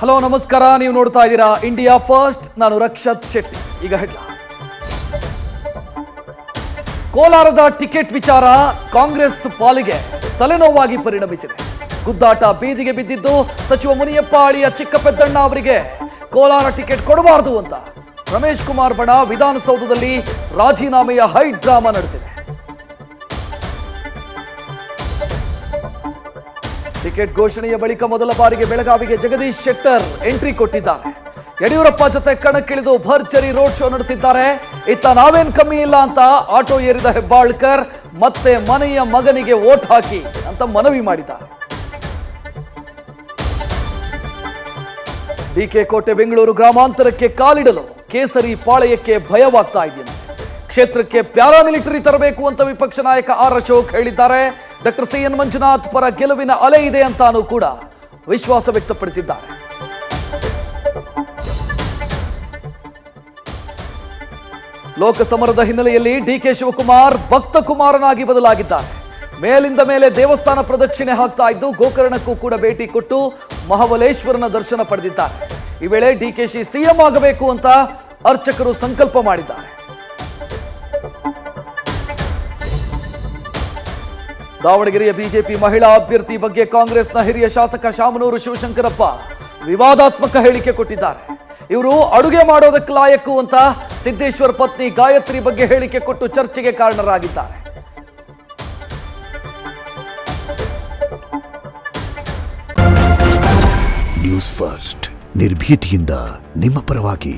Hello ನಮಸ್ಕಾರ, ನೀವು ನೋಡ್ತಾ ಇದ್ದೀರಾ ಇಂಡಿಯಾ ಫಸ್ಟ್. ನಾನು ರಕ್ಷತ್ ಶೆಟ್ಟಿ. ಈಗ ಹೆಡ್ಲೈನ್ಸ್. ಕೋಲಾರದ ಟಿಕೆಟ್ ವಿಚಾರ ಕಾಂಗ್ರೆಸ್ ಪಾಲಿಗೆ ತಲೆನೋವಾಗಿ ಪರಿಣಮಿಸಿದೆ. ಗುದ್ದಾಟ ಬೀದಿಗೆ ಬಿದ್ದಿದ್ದು ಸಚಿವ ಮುನಿಯಪ್ಪ ಅಳಿಯ ಚಿಕ್ಕಪೆದ್ದಣ್ಣ ಅವರಿಗೆ ಕೋಲಾರ ಟಿಕೆಟ್ ಕೊಡಬಾರದು ಅಂತ ರಮೇಶ್ ಕುಮಾರ್ ಬಣ ವಿಧಾನಸೌಧದಲ್ಲಿ ರಾಜೀನಾಮೆಯ ಹೈ ಡ್ರಾಮಾ ನಡೆಸಿದೆ. ಟಿಕೆಟ್ ಘೋಷಣೆಯ ಬಳಿಕ ಮೊದಲ ಬಾರಿಗೆ ಬೆಳಗಾವಿಗೆ ಜಗದೀಶ್ ಶೆಟ್ಟರ್ ಎಂಟ್ರಿ ಕೊಟ್ಟಿದ್ದಾರೆ. ಯಡಿಯೂರಪ್ಪ ಜೊತೆ ಕಣಕ್ಕಿಳಿದು ಭರ್ಜರಿ ರೋಡ್ ಶೋ ನಡೆಸಿದ್ದಾರೆ. ಇತ್ತ ನಾವೇನ್ ಕಮ್ಮಿ ಇಲ್ಲ ಅಂತ ಆಟೋ ಏರಿದ ಹೆಬ್ಬಾಳ್ಕರ್ ಮತ್ತೆ ಮನೆಯ ಮಗನಿಗೆ ವೋಟ್ ಹಾಕಿ ಅಂತ ಮನವಿ ಮಾಡಿದ್ದಾರೆ. ಡಿಕೆ ಕೋಟೆ ಬೆಂಗಳೂರು ಗ್ರಾಮಾಂತರಕ್ಕೆ ಕಾಲಿಡಲು ಕೇಸರಿ ಪಾಳಯಕ್ಕೆ ಭಯವಾಗ್ತಾ ಇದೆಯಂತೆ. ಕ್ಷೇತ್ರಕ್ಕೆ ಪ್ಯಾರಾಮಿಲಿಟರಿ ತರಬೇಕು ಅಂತ ವಿಪಕ್ಷ ನಾಯಕ ಆರ್ ಅಶೋಕ್ ಹೇಳಿದ್ದಾರೆ. Doctor CN. ಮಂಜುನಾಥ್ ಪರ ಗೆಲುವಿನ ಅಲೆ ಇದೆ ಅಂತಾನೂ ಕೂಡ ವಿಶ್ವಾಸ ವ್ಯಕ್ತಪಡಿಸಿದ್ದಾರೆ. ಲೋಕಸಮರದ ಹಿನ್ನೆಲೆಯಲ್ಲಿ ಡಿಕೆ ಶಿವಕುಮಾರ್ ಭಕ್ತ ಕುಮಾರನಾಗಿ ಬದಲಾಗಿದ್ದಾರೆ. ಮೇಲಿಂದ ಮೇಲೆ ದೇವಸ್ಥಾನ ಪ್ರದಕ್ಷಿಣೆ ಹಾಕ್ತಾ ಇದ್ದು ಗೋಕರ್ಣಕ್ಕೂ ಕೂಡ ಭೇಟಿ ಕೊಟ್ಟು ಮಹಾಬಲೇಶ್ವರನ ದರ್ಶನ ಪಡೆದಿದ್ದಾರೆ. ಈ ವೇಳೆ ಡಿಕೆಶಿ ಸಿಎಂ ಆಗಬೇಕು ಅಂತ ಅರ್ಚಕರು ಸಂಕಲ್ಪ ಮಾಡಿದ್ದಾರೆ. ದಾವಣಗೆರೆಯ ಬಿಜೆಪಿ ಮಹಿಳಾ ಅಭ್ಯರ್ಥಿ ಬಗ್ಗೆ ಕಾಂಗ್ರೆಸ್ನ ಹಿರಿಯ ಶಾಸಕ ಶಾಮನೂರು ಶಿವಶಂಕರಪ್ಪ ವಿವಾದಾತ್ಮಕ ಹೇಳಿಕೆ ಕೊಟ್ಟಿದ್ದಾರೆ. ಇವರು ಅಡುಗೆ ಮಾಡೋದಕ್ಕೆ ಲಾಯಕ್ಕು ಅಂತ ಸಿದ್ದೇಶ್ವರ್ ಪತ್ನಿ ಗಾಯತ್ರಿ ಬಗ್ಗೆ ಹೇಳಿಕೆ ಕೊಟ್ಟು ಚರ್ಚೆಗೆ ಕಾರಣರಾಗಿದ್ದಾರೆ. ನ್ಯೂಸ್ ಫಸ್ಟ್ ನಿರ್ಭೀತಿಯಿಂದ ನಿಮ್ಮ ಪರವಾಗಿ.